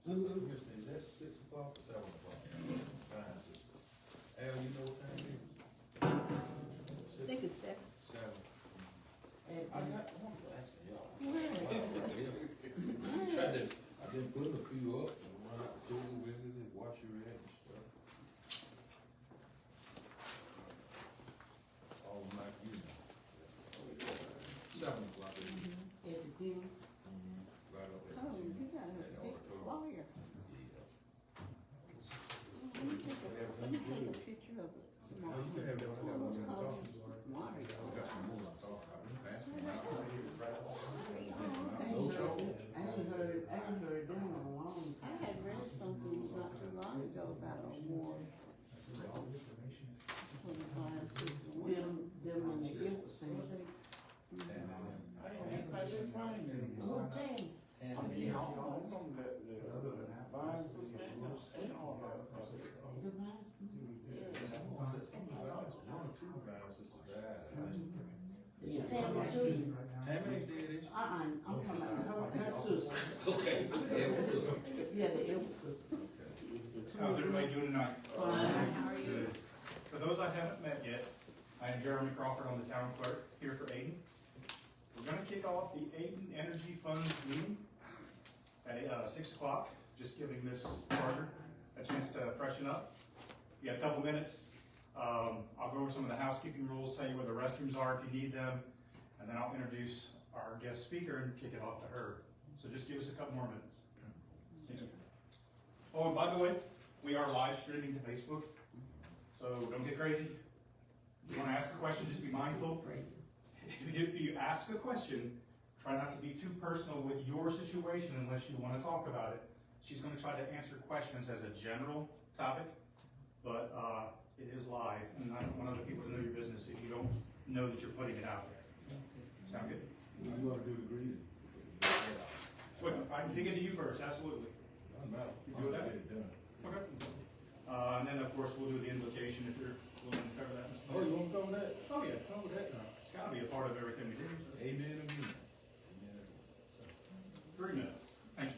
Is that 6 o'clock or 7 o'clock? Fine, sister. Al, you know what time it is? I think it's 7. 7. I want to ask y'all. I've been putting a few up, and run out the door with it and watch you react and stuff. All like you know. 7 o'clock. At the gym. Right up there. Oh, you got a big flyer. Let me take a picture of it. I used to have that when I got one in the office. Mario. I got some more I'm talking about. I'm passing them out. Oh, No trouble. I haven't heard them in a long I time. had read something not too long ago about a war. For the fire system. Them and the Gilbert Center. I just signed it. Okay. I mean, I'm from the fire association, and all that. One or two viruses to die. Yeah, Tammy too. Tammy ain't dead, is she? I'm talking about her sister. Okay. Yeah, what's up? Yeah, the Gilbert sister. How's everybody doing tonight? Fine. How are you? Good. For those I haven't met yet, I am Jeremy Crawford, I'm the town clerk here for Ayden. We're gonna kick off the Ayden Energy Funds Meeting at 6 o'clock, just giving Miss Carter a chance to freshen up. You got a couple minutes. I'll go over some of the housekeeping rules, tell you where the restrooms are if you need them, and then I'll introduce our guest speaker and kick it off to her. So just give us a couple more minutes. Thank you. Oh, and by the way, we are live streaming to Facebook, so don't get crazy. If you want to ask a question, just be mindful. If you ask a question, try not to be too personal with your situation unless you want to talk about it. She's going to try to answer questions as a general topic, but it is live, and I don't want other people to know your business if you don't know that you're putting it out there. Sound good? I'm gonna do the greeting. Wait, I can dig into you first, absolutely. I'm out. You good with that? Get it done. Okay. And then, of course, we'll do the invocation if you're willing to cover that. Oh, you wanna cover that? Oh, yeah. Cover that now. It's got to be a part of everything we do. Amen again. 3 minutes. Thank you.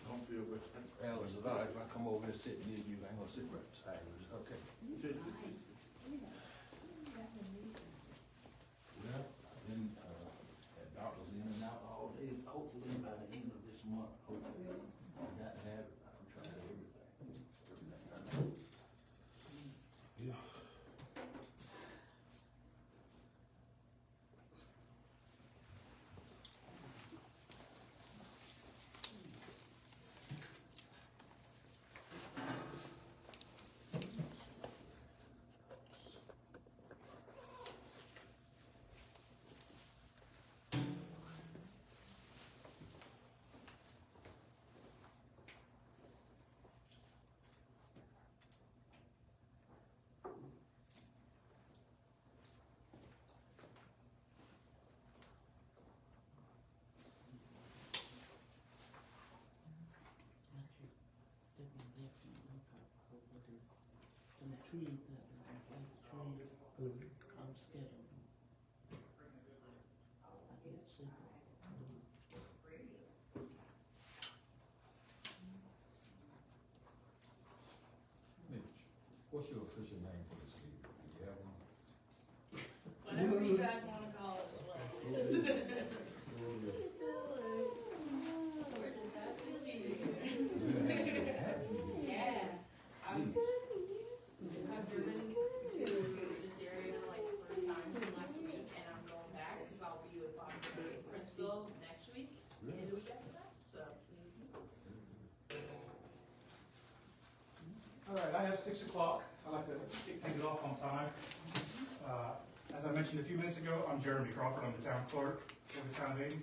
Don't feel good. Al, is it all right if I come over and sit near you? I ain't gonna sit right beside you. Okay. Well, then, that doctor's in and out all day. Hopefully by the end of this month, hopefully. I got to have it. I'm trying everything. Everything I know. Yeah. And the trees that trees, I'm scared of them. I can't sleep. Mitch, what's your official name for this meeting? Do you have one? Whatever you guys wanna call it. We're just happy to be here. Yes. I've driven to this area like 3 times in the last week, and I'm going back, cause I'll be with Bob in Bristol next week, and the week after that, so. All right, I have 6 o'clock. I like to kick things off on time. As I mentioned a few minutes ago, I'm Jeremy Crawford. I'm the town clerk for the town of Ayden.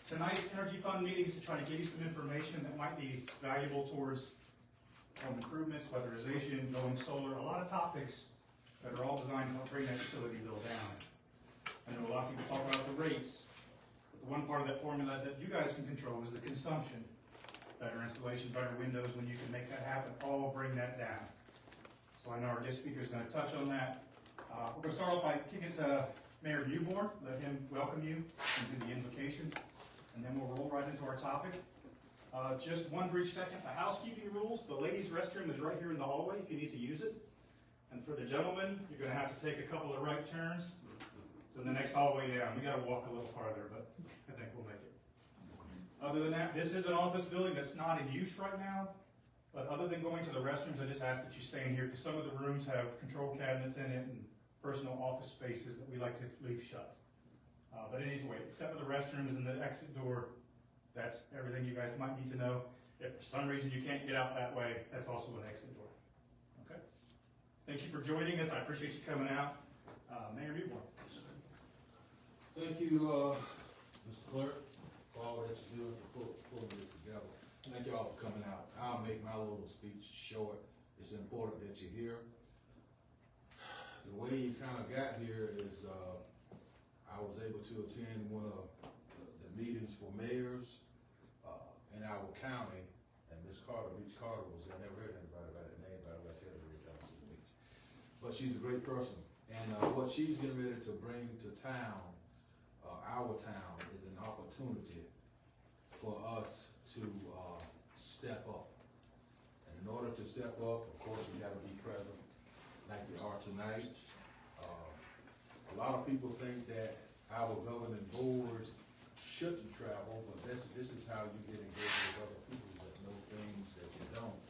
Tonight's Energy Fund meeting is to try to give you some information that might be valuable towards home improvements, weatherization, going solar, a lot of topics that are all designed to help bring that utility bill down. I know a lot of people talk about the rates, but the one part of that formula that you guys can control is the consumption. Better installation, better windows, when you can make that happen, all bring that down. So I know our guest speaker is going to touch on that. We're going to start off by kicking it to Mayor Newborn, let him welcome you and do the invocation, and then we'll roll right into our topic. Just one brief second, the housekeeping rules. The ladies' restroom is right here in the hallway if you need to use it. And for the gentlemen, you're going to have to take a couple of right turns. So the next hallway down. We got to walk a little farther, but I think we'll make it. Other than that, this is an office building that's not in use right now. But other than going to the restrooms, I just ask that you stay in here because some of the rooms have control cabinets in it and personal office spaces that we like to leave shut. But anyway, except for the restrooms and the exit door, that's everything you guys might need to know. If for some reason you can't get out that way, that's also an exit door. Okay? Thank you for joining us. I appreciate you coming out. Mayor Newborn. Thank you, Mr. Clerk, for all that you do for pulling this together. Thank you all for coming out. I'll make my little speech short. It's important that you're here. The way you kind of got here is I was able to attend one of the meetings for mayors in our county, and Miech Carter was there. I never heard anybody by that name, but I got to tell you, but she's a great person. And what she's getting ready to bring to town, our town, is an opportunity for us to step up. And in order to step up, of course, you got to be present, like you are tonight. A lot of people think that our governing board shouldn't travel, but this is how you get engaged with other people that know things that you don't,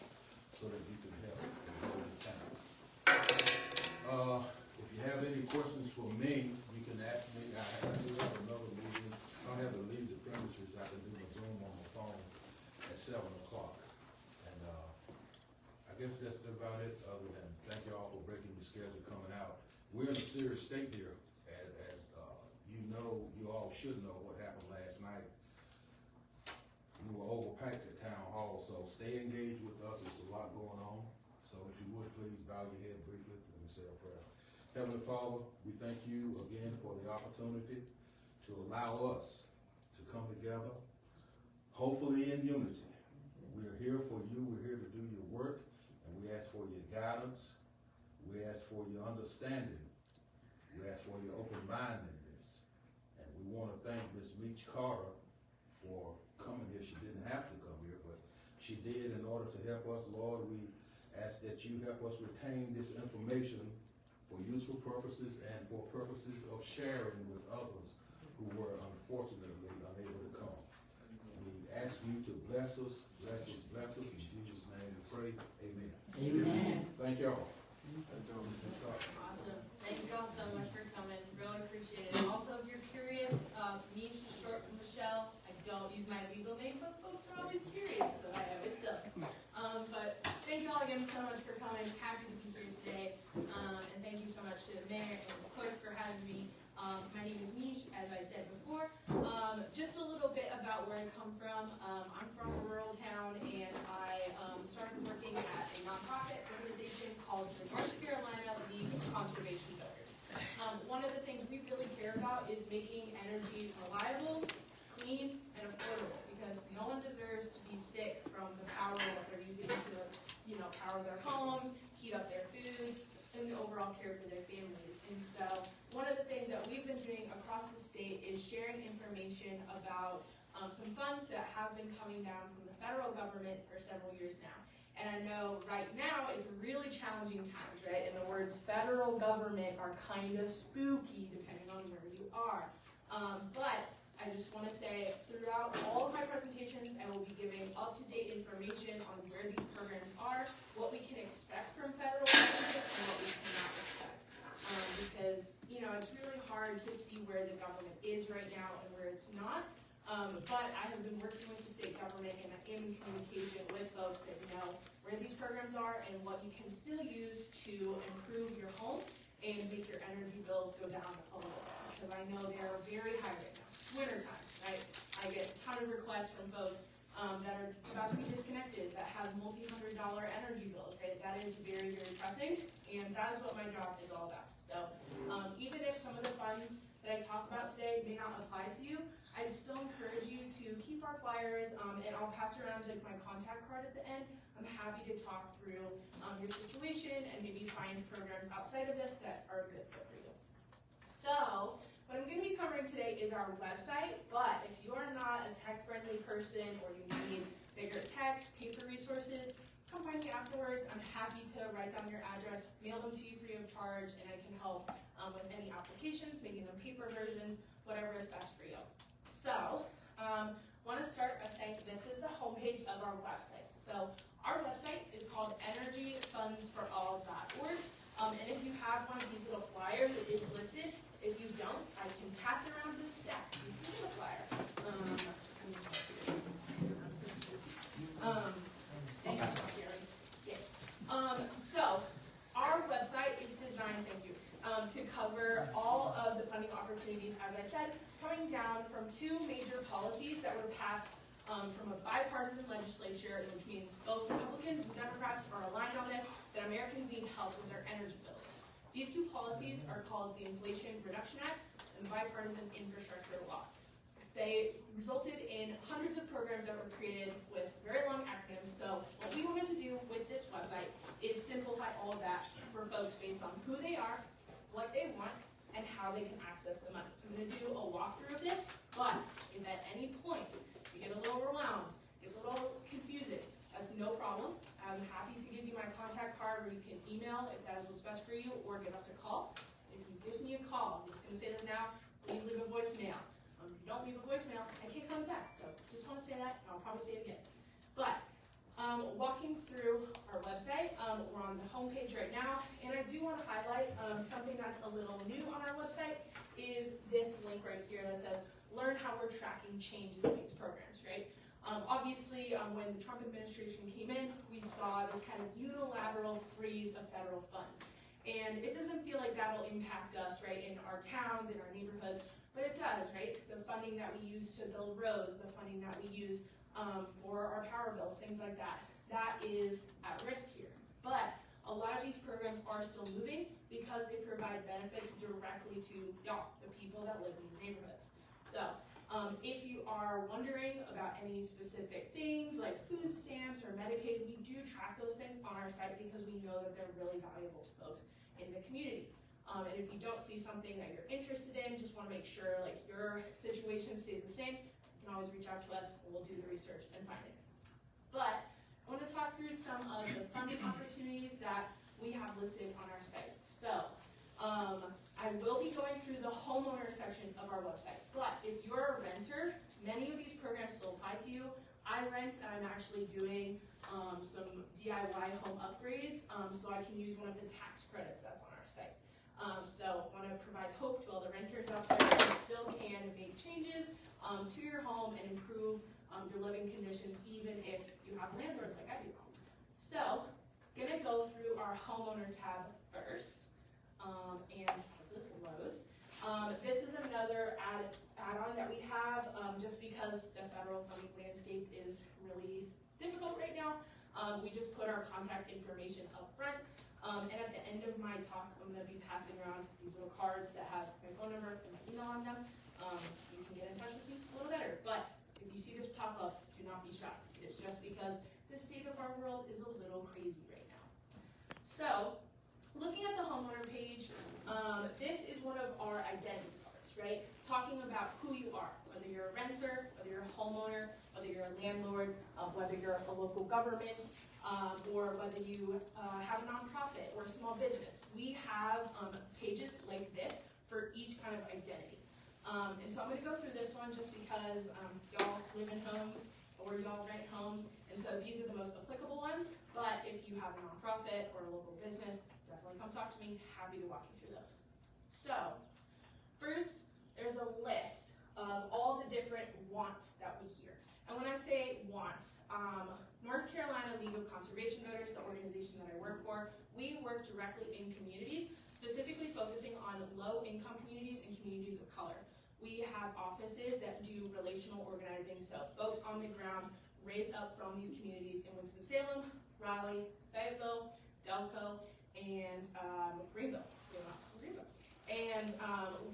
so that you can help and grow the town. If you have any questions for me, you can ask me. I do have another meeting. I don't have the leads of premises. I can do a Zoom on my phone at 7 o'clock. And I guess that's about it, other than thank you all for breaking the schedule coming out. We're in a serious state here, as you know, you all should know what happened last night. We were overpacked at Town Hall, so stay engaged with us. There's a lot going on. So if you would, please bow your head briefly. Let me say a prayer. Heavenly Father, we thank you again for the opportunity to allow us to come together, hopefully in unity. We are here for you. We're here to do your work, and we ask for your guidance. We ask for your understanding. We ask for your open-mindedness. And we want to thank Ms. Meech Carter for coming here. She didn't have to come here, but she did in order to help us. Lord, we ask that you help us retain this information for useful purposes and for purposes of sharing with others who were unfortunately unable to come. We ask you to bless us, bless us, bless us. In Jesus' name we pray. Amen. Amen. Thank you all. Awesome. Thank you all so much for coming. Really appreciate it. Also, if you're curious, Meech is short for Michelle. I don't use my legal name, but folks are always curious, so I always do. But thank you all again so much for coming. Happy to be here today. And thank you so much to the mayor and the clerk for having me. My name is Meech, as I said before. Just a little bit about where I come from. I'm from a rural town, and I started working at a nonprofit organization called the North Carolina League of Conservation Builders. One of the things we really care about is making energy reliable, clean, and affordable, because no one deserves to be sick from the power that they're using to, power their homes, heat up their food, and the overall care for their families. And so one of the things that we've been doing across the state is sharing information about some funds that have been coming down from the federal government for several years now. And I know right now it's really challenging times, right? And the words federal government are kind of spooky depending on where you are. But I just want to say throughout all of my presentations, I will be giving up-to-date information on where these programs are, what we can expect from federal government, and what we cannot expect. Because, it's really hard to see where the government is right now and where it's not. But I have been working with the state government, and I am in communication with folks that know where these programs are and what you can still use to improve your home and make your energy bills go down a little bit. Because I know they are very high right now. Winter time, right? I get a ton of requests from folks that are about to be disconnected, that have multi-$100 energy bills, right? That is very, very pressing, and that is what my job is all about. So even if some of the funds that I talk about today may not apply to you, I'd still encourage you to keep our flyers, and I'll pass around like my contact card at the end. I'm happy to talk through your situation and maybe find programs outside of this that are a good fit for you. So what I'm going to be covering today is our website, but if you are not a tech-friendly person or you need bigger text, paper resources, come find me afterwards. I'm happy to write down your address, mail them to you free of charge, and I can help with any applications, making them paper versions, whatever is best for you. So, want to start by saying this is the homepage of our website. So, our website is called energyfundsforall.org, and if you have one of these little flyers, it is listed. If you don't, I can pass it around to the staff. You can get a flyer. Thank you for hearing. Yeah. So, our website is designed, thank you, to cover all of the funding opportunities, as I said, coming down from two major policies that were passed from a bipartisan legislature, which means both Republicans and Democrats are aligned on this, that Americans need help with their energy bills. These two policies are called the Inflation Reduction Act and the Bipartisan Infrastructure Law. They resulted in hundreds of programs that were created with very long acronyms, so what we wanted to do with this website is simplify all of that for folks based on who they are, what they want, and how they can access the money. I'm going to do a walkthrough of this, but if at any point you get a little overwhelmed, gets a little confusing, that's no problem. I'm happy to give you my contact card where you can email if that is what's best for you, or give us a call. If you give me a call, I'm just going to say this now, please leave a voicemail. If you don't leave a voicemail, I can't call you back, so just want to say that, and I'll probably say it again. But walking through our website, we're on the homepage right now, and I do want to highlight something that's a little new on our website is this link right here that says, learn how we're tracking changes in these programs, right? Obviously, when the Trump administration came in, we saw this kind of unilateral freeze of federal funds. And it doesn't feel like that'll impact us, right, in our towns, in our neighborhoods, but it does, right? The funding that we use to build roads, the funding that we use for our power bills, things like that, that is at risk here. But a lot of these programs are still moving because they provide benefits directly to y'all, the people that live in these neighborhoods. So if you are wondering about any specific things like food stamps or Medicaid, we do track those things on our site because we know that they're really valuable to folks in the community. And if you don't see something that you're interested in, just want to make sure like your situation stays the same, you can always reach out to us and we'll do the research and find it. But I want to talk through some of the funding opportunities that we have listed on our site. So I will be going through the homeowner section of our website, but if you're a renter, many of these programs still apply to you. I rent and I'm actually doing some DIY home upgrades, so I can use one of the tax credits that's on our site. So I want to provide hope to all the renters out there that you still can make changes to your home and improve your living conditions, even if you have a landlord like I do. So, gonna go through our homeowner tab first, and as this loads, this is another add-on that we have, just because the federal funding landscape is really difficult right now. We just put our contact information up front, and at the end of my talk, I'm gonna be passing around these little cards that have my phone number and my email on them, so you can get in touch with me a little better. But if you see this pop up, do not be shocked. It's just because the state of our world is a little crazy right now. So, looking at the homeowner page, this is one of our identity cards, right? Talking about who you are, whether you're a renter, whether you're a homeowner, whether you're a landlord, whether you're a local government, or whether you have a nonprofit or a small business. We have pages like this for each kind of identity. And so I'm going to go through this one just because y'all live in homes or y'all rent homes, and so these are the most applicable ones, but if you have a nonprofit or a local business, definitely come talk to me, happy to walk you through those. So, first, there's a list of all the different wants that we hear. And when I say wants, North Carolina League of Conservation Voters, the organization that I work for, we work directly in communities, specifically focusing on low-income communities and communities of color. We have offices that do relational organizing, so folks on the ground raised up from these communities in Winston-Salem, Raleigh, Fayetteville, Delco, and Greenville. We have an office in Greenville. And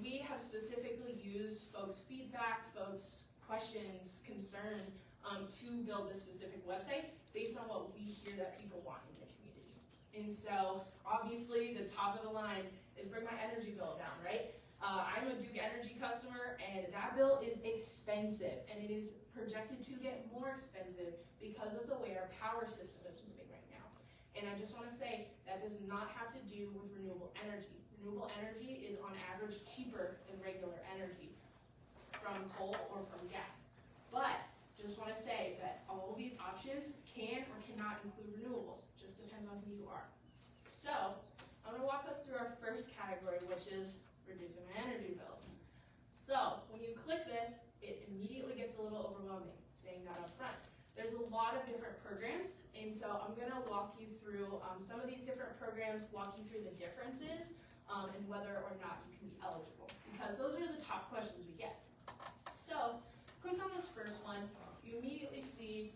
we have specifically used folks' feedback, folks' questions, concerns to build this specific website based on what we hear that people want in the community. And so, obviously, the top of the line is bring my energy bill down, right? I'm a Duke Energy customer, and that bill is expensive, and it is projected to get more expensive because of the way our power system is moving right now. And I just want to say that does not have to do with renewable energy. Renewable energy is on average cheaper than regular energy from coal or from gas. But just want to say that all of these options can or cannot include renewables. Just depends on who you are. So I'm going to walk us through our first category, which is reducing my energy bills. So when you click this, it immediately gets a little overwhelming, saying that up front. There's a lot of different programs, and so I'm going to walk you through some of these different programs, walk you through the differences, and whether or not you can be eligible, because those are the top questions we get. So click on this first one, you immediately see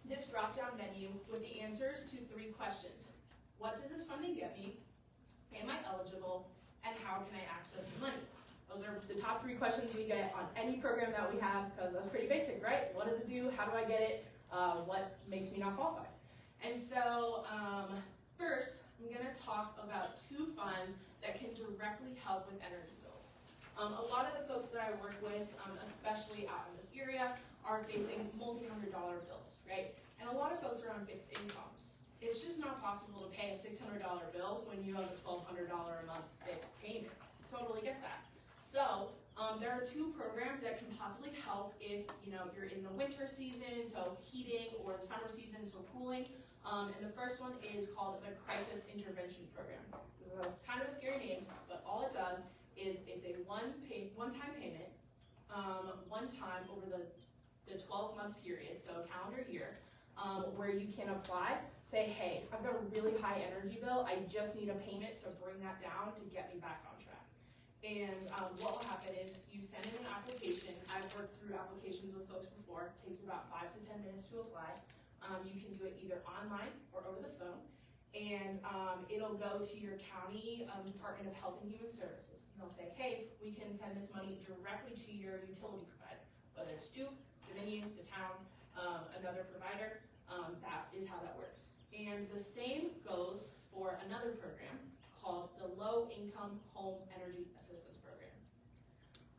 this drop-down menu with the answers to 3 questions. What does this funding get me? Am I eligible? And how can I access the money? Those are the top 3 questions we get on any program that we have, because that's pretty basic, right? What does it do? How do I get it? What makes me not qualified? And so first, I'm going to talk about 2 funds that can directly help with energy bills. A lot of the folks that I work with, especially out in this area, are facing multi-$100 bills, right? And a lot of folks are on fixed incomes. It's just not possible to pay a $600 bill when you have a $1,200 a month fixed payment. Totally get that. So there are 2 programs that can possibly help if you're in the winter season, so heating, or the summer season, so cooling. And the first one is called the Crisis Intervention Program. This is a kind of a scary name, but all it does is it's a one-time payment, one time over the 12-month period, so calendar year, where you can apply, say, hey, I've got a really high energy bill, I just need a payment to bring that down to get me back on track. And what will happen is you send in an application. I've worked through applications with folks before. It takes about 5 to 10 minutes to apply. You can do it either online or over the phone. And it'll go to your county Department of Health and Human Services. And they'll say, hey, we can send this money directly to your utility provider, whether it's Duke, Dominion, the town, another provider. That is how that works. And the same goes for another program called the Low Income Home Energy Assistance Program.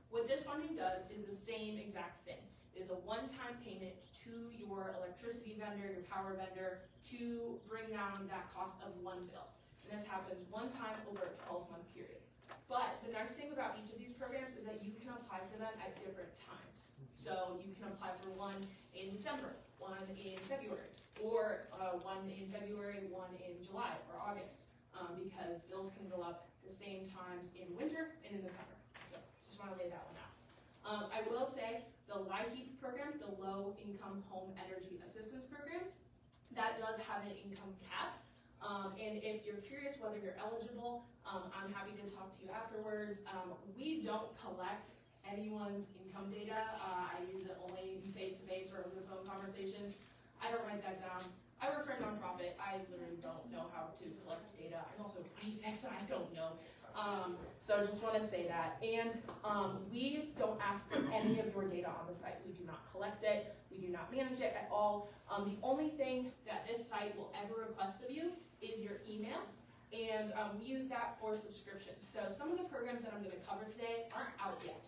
What this funding does is the same exact thing. It is a one-time payment to your electricity vendor, your power vendor, to bring down that cost of one bill. And this happens one time over a 12-month period. But the nice thing about each of these programs is that you can apply for them at different times. So you can apply for one in December, one in February, or one in February, one in July or August. Because bills can go up the same times in winter and in the summer. So just want to lay that one out. I will say the LIHEAP program, the Low Income Home Energy Assistance Program, that does have an income cap. And if you're curious whether you're eligible, I'm happy to talk to you afterwards. We don't collect anyone's income data. I use it only face-to-face or over the phone conversations. I don't write that down. I work for a nonprofit. I literally don't know how to collect data. I'm also 26, and I don't know. So I just want to say that. And we don't ask for any of your data on the site. We do not collect it. We do not manage it at all. The only thing that this site will ever request of you is your email. And we use that for subscriptions. So some of the programs that I'm going to cover today aren't out yet.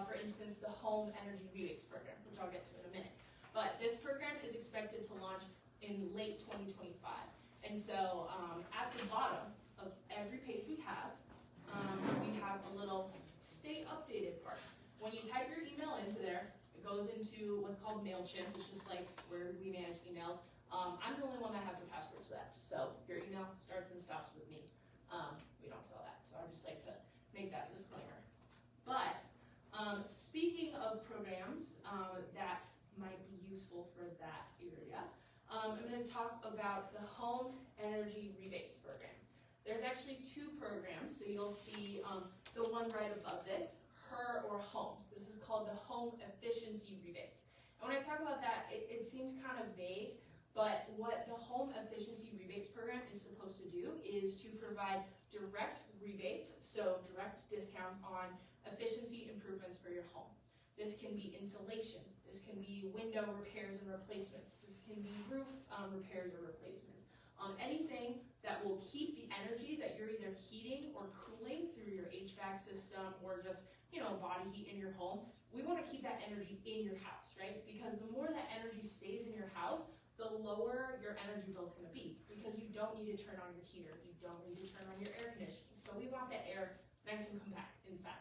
For instance, the Home Energy Rebates Program, which I'll get to in a minute. But this program is expected to launch in late 2025. And so at the bottom of every page we have a little stay updated part. When you type your email into there, it goes into what's called MailChimp, which is like where we manage emails. I'm the only one that has the password to that. So your email starts and stops with me. We don't sell that. So I just like to make that disclaimer. But speaking of programs that might be useful for that area, I'm going to talk about the Home Energy Rebates Program. There's actually 2 programs, so you'll see the one right above this, HER or HOMES. This is called the Home Efficiency Rebates. And when I talk about that, it seems kind of vague, but what the home efficiency rebates program is supposed to do is to provide direct rebates, so direct discounts on efficiency improvements for your home. This can be insulation, this can be window repairs and replacements, this can be roof repairs or replacements. Anything that will keep the energy that you're either heating or cooling through your HVAC system or just, body heat in your home. We want to keep that energy in your house, right? Because the more that energy stays in your house, the lower your energy bill is going to be, because you don't need to turn on your heater, you don't need to turn on your air conditioning. So we want that air nice and compact inside.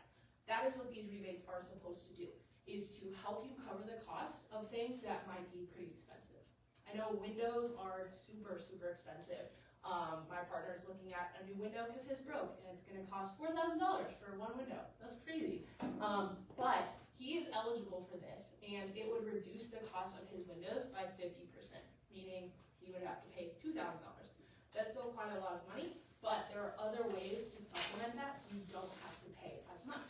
That is what these rebates are supposed to do, is to help you cover the costs of things that might be pretty expensive. I know windows are super, super expensive. My partner is looking at a new window because his broke, and it's going to cost $4,000 for one window. That's crazy. But he is eligible for this, and it would reduce the cost of his windows by 50%, meaning he would have to pay $2,000. That's still quite a lot of money, but there are other ways to supplement that so you don't have to pay as much.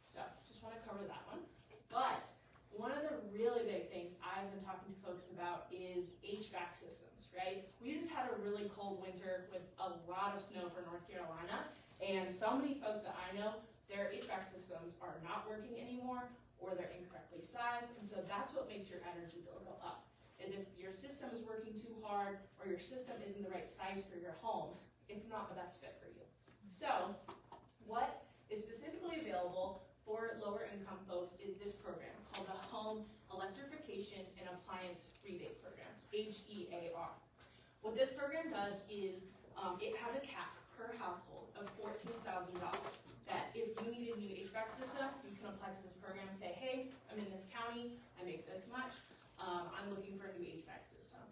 So just want to cover that one. But one of the really big things I've been talking to folks about is HVAC systems, right? We just had a really cold winter with a lot of snow for North Carolina, and so many folks that I know, their HVAC systems are not working anymore, or they're incorrectly sized, and so that's what makes your energy bill go up. Is if your system is working too hard, or your system isn't the right size for your home, it's not the best fit for you. So, what is specifically available for lower income folks is this program called the Home Electrification and Appliance Rebate Program, HEAR. What this program does is it has a cap per household of $14,000 that if you need a new HVAC system, you can apply to this program and say, hey, I'm in this county, I make this much, I'm looking for a new HVAC system.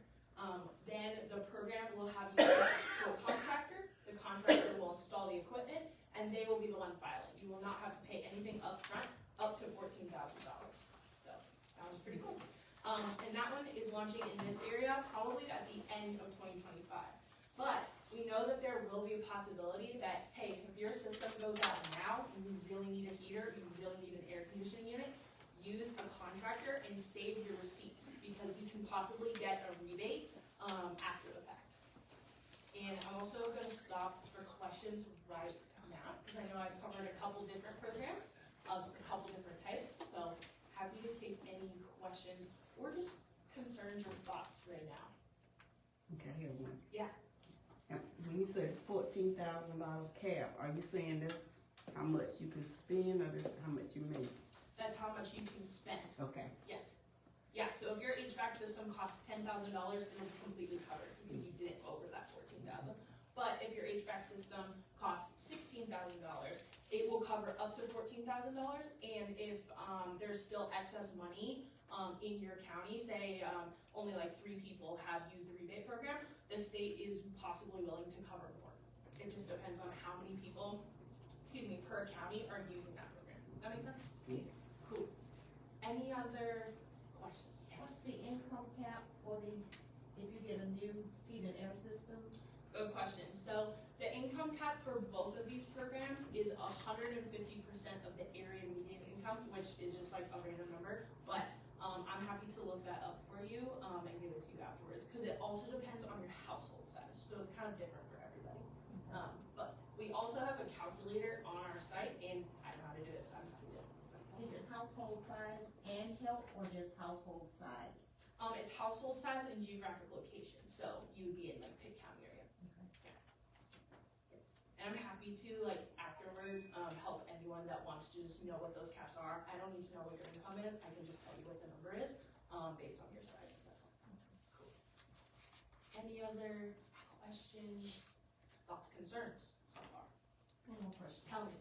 Then the program will have you match to a contractor, the contractor will install the equipment, and they will be the one filing. You will not have to pay anything up front, up to $14,000. So that was pretty cool. And that one is launching in this area probably at the end of 2025. But we know that there will be a possibility that, hey, if your system goes out now and you really need a heater, you really need an air conditioning unit, use a contractor and save your receipts, because you can possibly get a rebate after the fact. And I'm also going to stop for questions right now, because I know I've covered a couple different programs of a couple different types, so happy to take any questions or just concerns or thoughts right now. Okay, here one. Yeah. When you say $14,000 cap, are you saying this how much you can spend, or this how much you make? That's how much you can spend. Okay. Yes. Yeah, so if your HVAC system costs $10,000, it'll be completely covered because you didn't over that $14,000. But if your HVAC system costs $16,000, it will cover up to $14,000. And if there's still excess money in your county, say only like 3 people have used the rebate program, the state is possibly willing to cover more. It just depends on how many people, per county are using that program. Does that make sense? Yes. Cool. Any other questions? What's the income cap for if you get a new heat and air system? Good question. So the income cap for both of these programs is 150% of the area median income, which is just like a random number. But I'm happy to look that up for you and give it to you afterwards, because it also depends on your household size. So it's kind of different for everybody. But we also have a calculator on our site, and I know how to do it, so I'm happy to do it. Is it household size and help, or just household size? It's household size and geographic location. So you would be in like Pitt County area. Okay. Yeah. Yes. And I'm happy to afterwards help anyone that wants to just know what those caps are. I don't need to know what your income is. I can just tell you what the number is based on your size. That's all. Cool. Any other questions, thoughts, concerns so far? One more question. Tell me.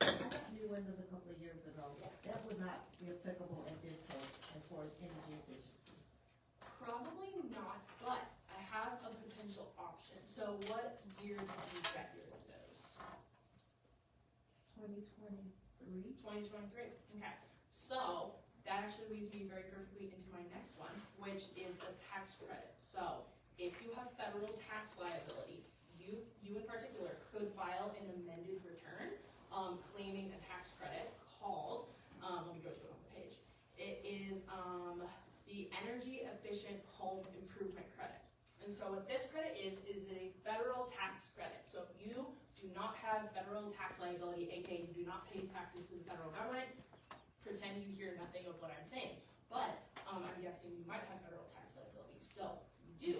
I got new windows a couple of years ago. That would not be applicable at this point as far as energy efficiency. Probably not, but I have a potential option. So what year did you get your windows? 2023. 2023. Okay. So that actually leads me very perfectly into my next one, which is the tax credit. So if you have federal tax liability, you in particular could file an amended return claiming a tax credit called, let me go to it on the page. It is the the Energy Efficient Home Improvement Credit. And so what this credit is a federal tax credit. So if you do not have federal tax liability, aka you do not pay taxes to the federal government, pretend you hear nothing of what I'm saying. But I'm guessing you might have federal tax liability. So if you do,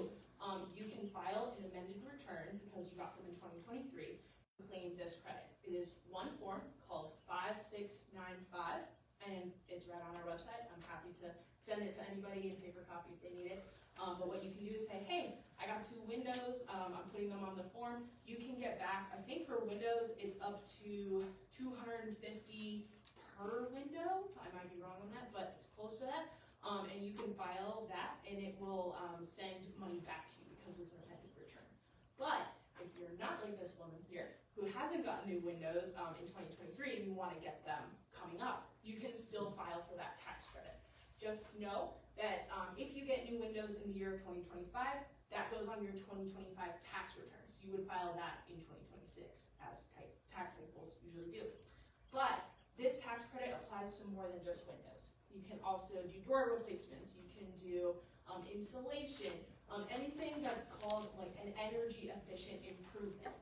you can file an amended return because you got them in 2023 to claim this credit. It is one form called 5695, and it's right on our website. I'm happy to send it to anybody in paper copy if they need it. But what you can do is say, hey, I got 2 windows, I'm putting them on the form. You can get back, I think for windows, it's up to $250 per window. I might be wrong on that, but it's close to that. And you can file that, and it will send money back to you because it's an amended return. But if you're not like this woman here, who hasn't gotten new windows in 2023 and you want to get them coming up, you can still file for that tax credit. Just know that if you get new windows in the year of 2025, that goes on your 2025 tax returns. You would file that in 2026, as tax cycles usually do. But this tax credit applies to more than just windows. You can also do door replacements. You can do insulation, anything that's called like an energy efficient improvement.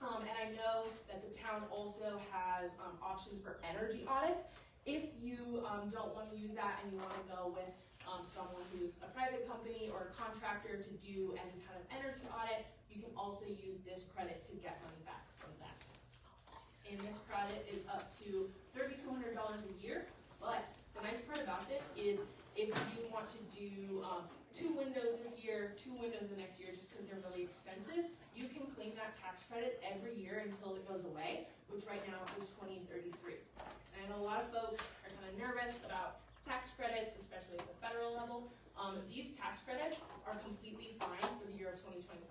And I know that the town also has options for energy audits. If you don't want to use that and you want to go with someone who's a private company or a contractor to do any kind of energy audit, you can also use this credit to get money back from that. And this credit is up to $3,200 a year, but the nice part about this is if you want to do 2 windows this year, 2 windows the next year, just because they're really expensive, you can claim that tax credit every year until it goes away, which right now is 2033. And I know a lot of folks are kind of nervous about tax credits, especially at the federal level. These tax credits are completely fine for the year of 2025.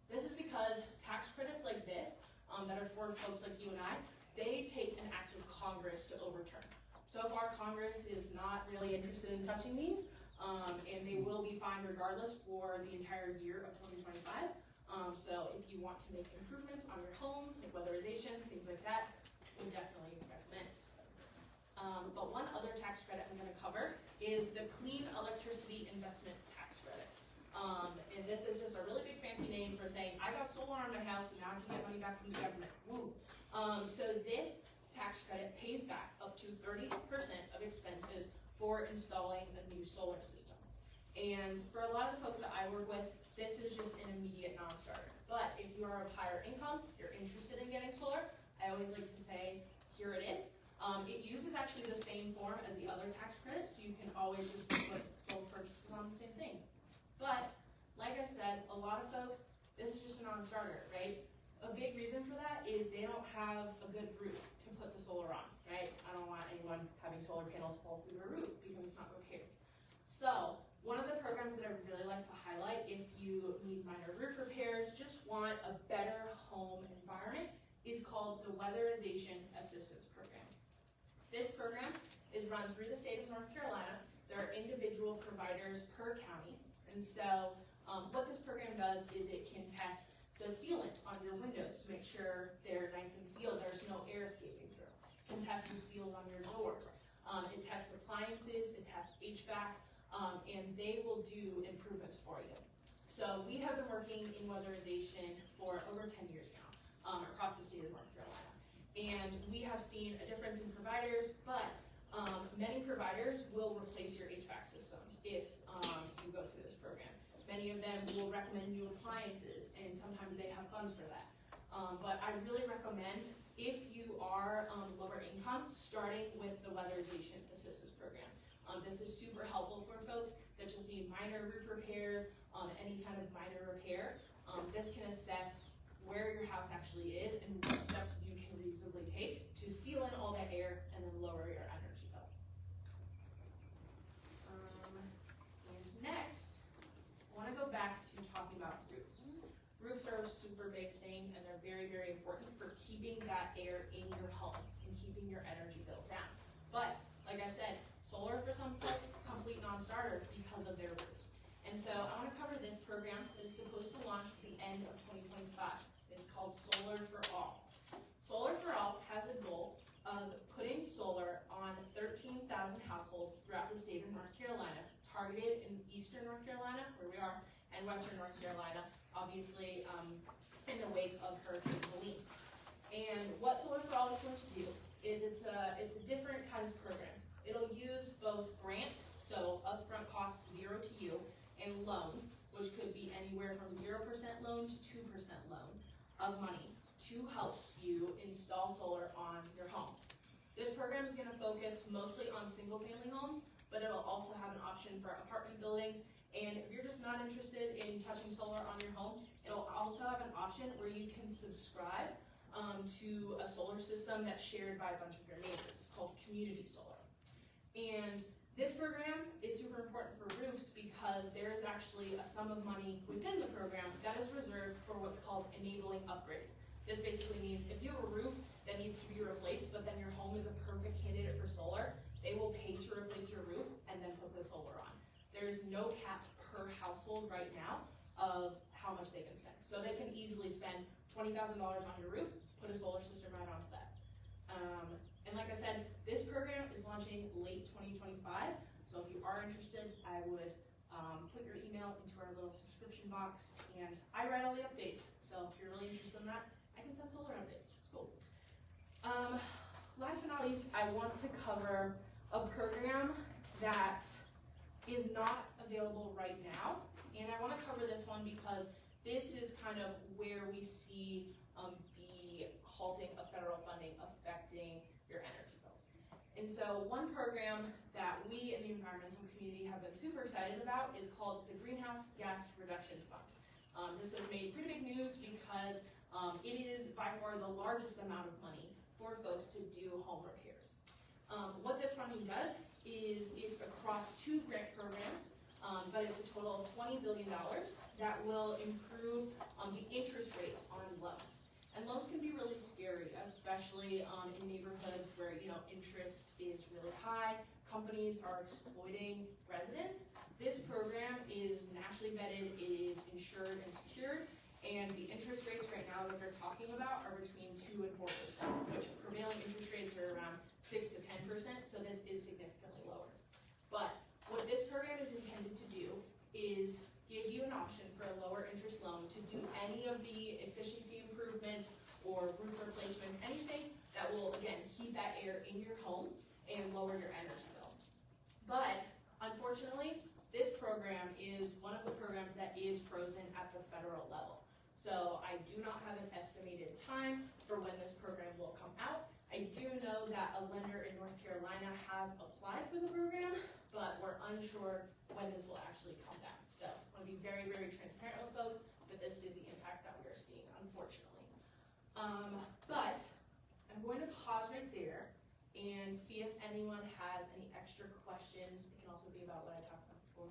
This is because tax credits like this, that are for folks like you and I, they take an act of Congress to overturn. So far, Congress is not really interested in touching these, and they will be fine regardless for the entire year of 2025. So if you want to make improvements on your home, like weatherization, things like that, we definitely recommend. But one other tax credit I'm going to cover is the Clean Electricity Investment Tax Credit. And this is just a really big fancy name for saying, I got solar on my house and now I can get money back from the government. Woo. So this tax credit pays back up to 30% of expenses for installing a new solar system. And for a lot of the folks that I work with, this is just an immediate non-starter. But if you are of higher income, you're interested in getting solar, I always like to say, here it is. It uses actually the same form as the other tax credits, so you can always just put both purchases on the same thing. But, like I said, a lot of folks, this is just a non-starter, right? A big reason for that is they don't have a good roof to put the solar on, right? I don't want anyone having solar panels fall through their roof because it's not repaired. So, one of the programs that I would really like to highlight if you need minor roof repairs, just want a better home environment, is called the Weatherization Assistance Program. This program is run through the state of North Carolina. There are individual providers per county. And so what this program does is it can test the sealant on your windows to make sure they're nice and sealed, there's no air escaping through. It can test the seals on your doors. It tests appliances, it tests HVAC, and they will do improvements for you. So we have been working in weatherization for over 10 years now across the state of North Carolina. And we have seen a difference in providers, but many providers will replace your HVAC systems if you go through this program. Many of them will recommend new appliances, and sometimes they have funds for that. But I really recommend, if you are lower income, starting with the Weatherization Assistance Program. This is super helpful for folks that just need minor roof repairs, any kind of minor repair. This can assess where your house actually is and what steps you can reasonably take to seal in all that air and then lower your energy bill. And next, I want to go back to talking about roofs. Roofs are a super big thing, and they're very, very important for keeping that air in your home and keeping your energy bill down. But, like I said, solar for some folks, complete non-starter because of their roofs. And so I want to cover this program that is supposed to launch at the end of 2025. It's called Solar for All. Solar for All has a goal of putting solar on 13,000 households throughout the state of North Carolina, targeting targeted in eastern North Carolina, where we are, and western North Carolina, obviously, in the wake of Hurricane Helene. And what Solar for All is going to do is it's a different kind of program. It'll use both grant, so upfront cost 0 to you, and loans, which could be anywhere from 0% loan to 2% loan of money to help you install solar on your home. This program is going to focus mostly on single-family homes, but it'll also have an option for apartment buildings. And if you're just not interested in touching solar on your home, it'll also have an option where you can subscribe to a solar system that's shared by a bunch of your neighbors. It's called community solar. And this program is super important for roofs because there is actually a sum of money within the program that is reserved for what's called enabling upgrades. This basically means if you have a roof that needs to be replaced, but then your home is a perfect candidate for solar, they will pay to replace your roof and then put the solar on. There's no cap per household right now of how much they can spend. So they can easily spend $20,000 on your roof, put a solar system right onto that. And like I said, this program is launching late 2025. So if you are interested, I would put your email into our little subscription box, and I write all the updates. So if you're really interested in that, I can send solar updates. It's cool. Last but not least, I want to cover a program that is not available right now. And I want to cover this one because this is kind of where we see the halting of federal funding affecting your energy bills. And so one program that we in the environmental community have been super excited about is called the Greenhouse Gas Reduction Fund. This has made pretty big news because it is by far the largest amount of money for folks to do home repairs. What this funding does is it's across 2 grant programs, but it's a total of $20 billion that will improve the interest rates on loans. And loans can be really scary, especially in neighborhoods where interest is really high. Companies are exploiting residents. This program is nationally vetted, it is insured and secured, and the interest rates right now that they're talking about are between 2 and 4%, which prevailing interest rates are around 6 to 10%, so this is significantly lower. But what this program is intended to do is give you an option for a lower interest loan to do any of the efficiency improvements or roof replacement, anything that will, again, keep that air in your home and lower your energy bill. But unfortunately, this program is one of the programs that is frozen at the federal level. So I do not have an estimated time for when this program will come out. I do know that a lender in North Carolina has applied for the program, but we're unsure when this will actually come back. So I want to be very, very transparent with folks that this is the impact that we are seeing, unfortunately. But I'm going to pause right there and see if anyone has any extra questions. It can also be about what I talked about before.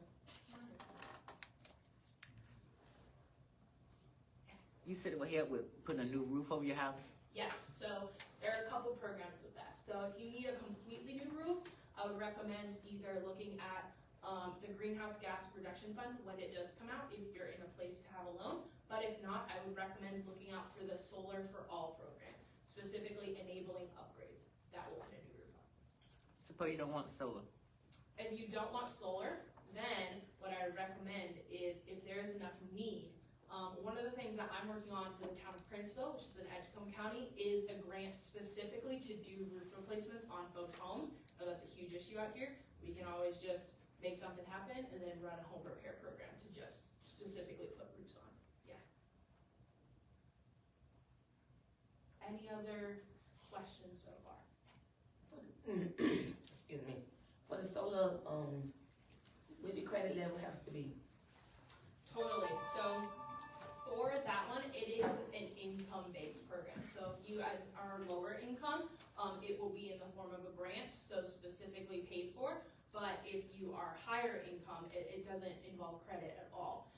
You said it will help with putting a new roof over your house? Yes, so there are a couple programs with that. So if you need a completely new roof, I would recommend either looking at the Greenhouse Gas Reduction Fund when it does come out, if you're in a place to have a loan. But if not, I would recommend looking out for the Solar for All program, specifically enabling upgrades. That will put a new roof on. Suppose you don't want solar. If you don't want solar, then what I would recommend is if there is enough need, one of the things that I'm working on for the town of Princeville, which is in Edgecombe County, is a grant specifically to do roof replacements on folks' homes. Now that's a huge issue out here. We can always just make something happen and then run a home repair program to just specifically put roofs on. Yeah. Any other questions so far? Excuse me. For the solar, what your credit level has to be? Totally. So for that one, it is an income-based program. So if you are lower income, it will be in the form of a grant, so specifically paid for. But if you are higher income, it doesn't involve credit at all.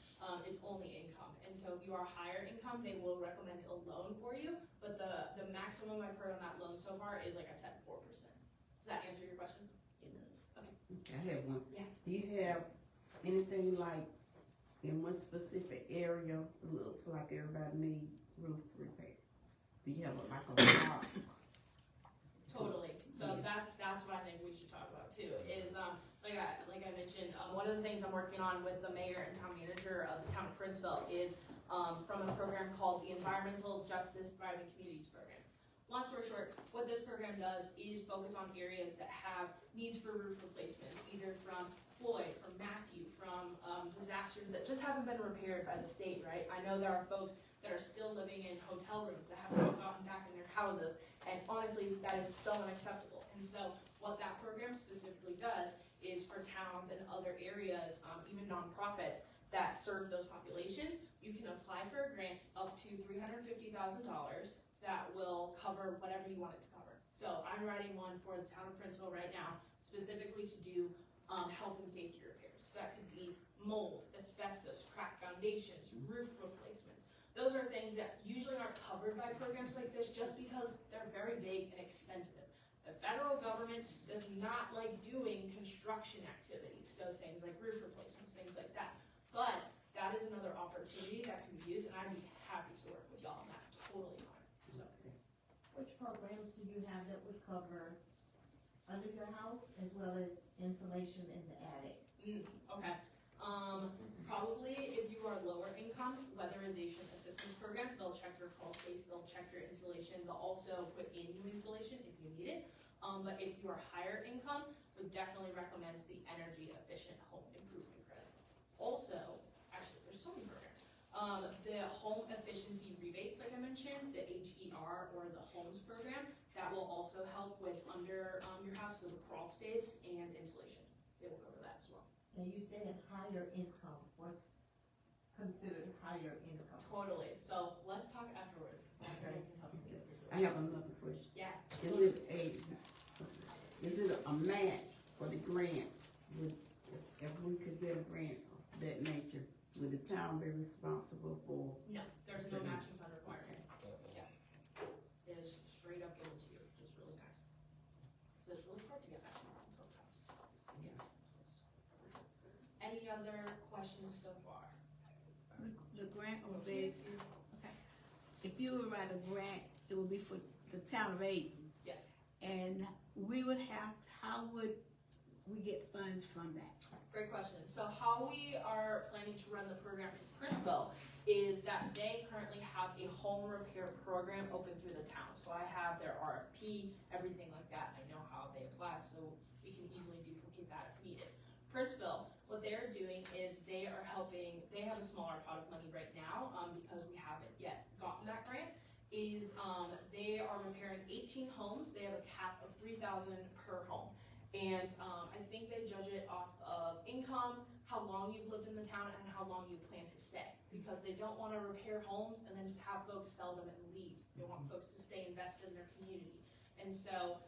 It's only income. And so if you are higher income, they will recommend a loan for you. But the maximum I've heard on that loan so far is, like I said, 4%. Does that answer your question? It does. Okay, I have one. Yeah. Do you have anything like in one specific area, it looks like everybody need roof repair? Do you have like a block? Totally. So that's what I think we should talk about too. Is like I I mentioned, one of the things I'm working on with the mayor and town manager of the town of Princeville is from a program called the Environmental Justice Thriving Communities Program. Long story short, what this program does is focus on areas that have needs for roof replacements, either from Floyd, from Matthew, from disasters that just haven't been repaired by the state, right? I know there are folks that are still living in hotel rooms that have not gotten back in their houses, and honestly, that is so unacceptable. And so what that program specifically does is for towns and other areas, even nonprofits that serve those populations, you can apply for a grant up to $350,000 that will cover whatever you want it to cover. So I'm writing one for the town of Princeville right now, specifically to do health and safety repairs. So that could be mold, asbestos, cracked foundations, roof replacements. Those are things that usually aren't covered by programs like this just because they're very big and expensive. The federal government does not like doing construction activities, so things like roof replacements, things like that. But that is another opportunity that can be used, and I'd be happy to work with y'all on that, totally fine. So. Which programs do you have that would cover under your house as well as insulation in the attic? Okay. Probably if you are lower income, weatherization assistance program, they'll check your crawl space, they'll check your insulation, they'll also put in new insulation if you need it. But if you are higher income, would definitely recommend the energy efficient home improvement credit. Also, actually, there's so many programs. The home efficiency rebates, like I mentioned, the HER or the homes program, that will also help with under your house, so the crawl space and insulation. They will cover that as well. And you said higher income, what's considered higher income? Totally. So let's talk afterwards. Okay. I have another question. Yeah. Is it a match for the grant? If we could get a grant of that nature, would the town be responsible for? No, there's no matching fund requirement. Yeah. It is straight up given to you, which is really nice. So it's really hard to get matching funds sometimes. Yeah. Any other questions so far? The grant will be, okay. If you would write a grant, it would be for the town of Ayden. Yes. And we would have, how would we get funds from that? Great question. So how we are planning to run the program in Princeville is that they currently have a home repair program open through the town. So I have their RFP, everything like that. I know how they apply, so we can easily duplicate that if needed. Princeville, what they're doing is they are helping, they have a smaller pot of money right now because we haven't yet gotten that grant, is they are repairing 18 homes. They have a cap of $3,000 per home. And I think they judge it off of income, how long you've lived in the town, and how long you plan to stay. Because they don't want to repair homes and then just have folks sell them and leave. They want folks to stay invested in their community. And so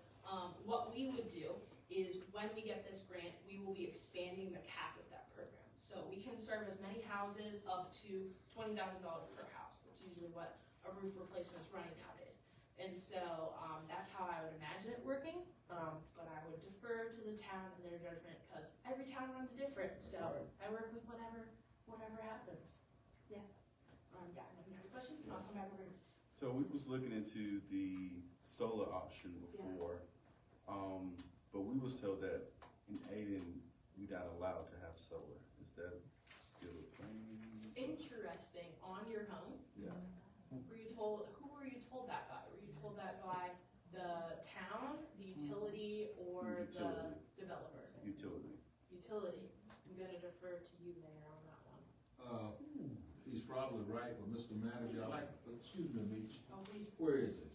what we would do is when we get this grant, we will be expanding the cap of that program. So we can serve as many houses up to $20,000 per house. That's usually what a roof replacement is running nowadays. And so that's how I would imagine it working. But I would defer to the town and their judgment because every town runs different. So I work with whatever happens. Yeah. Yeah. Any other questions? I'll come back over here. So we was looking into the solar option before, but we was told that in Ayden, we not allowed to have solar. Is that still a thing? Interesting. On your home? Yeah. Were you told, who were you told that by? Were you told that by the town, the utility, or Utility. the developer? Utility. Utility. I'm gonna defer to you, Mayor, on that one. He's probably right, but Mr. Manager, excuse me, Meech, Oh, please. where is it?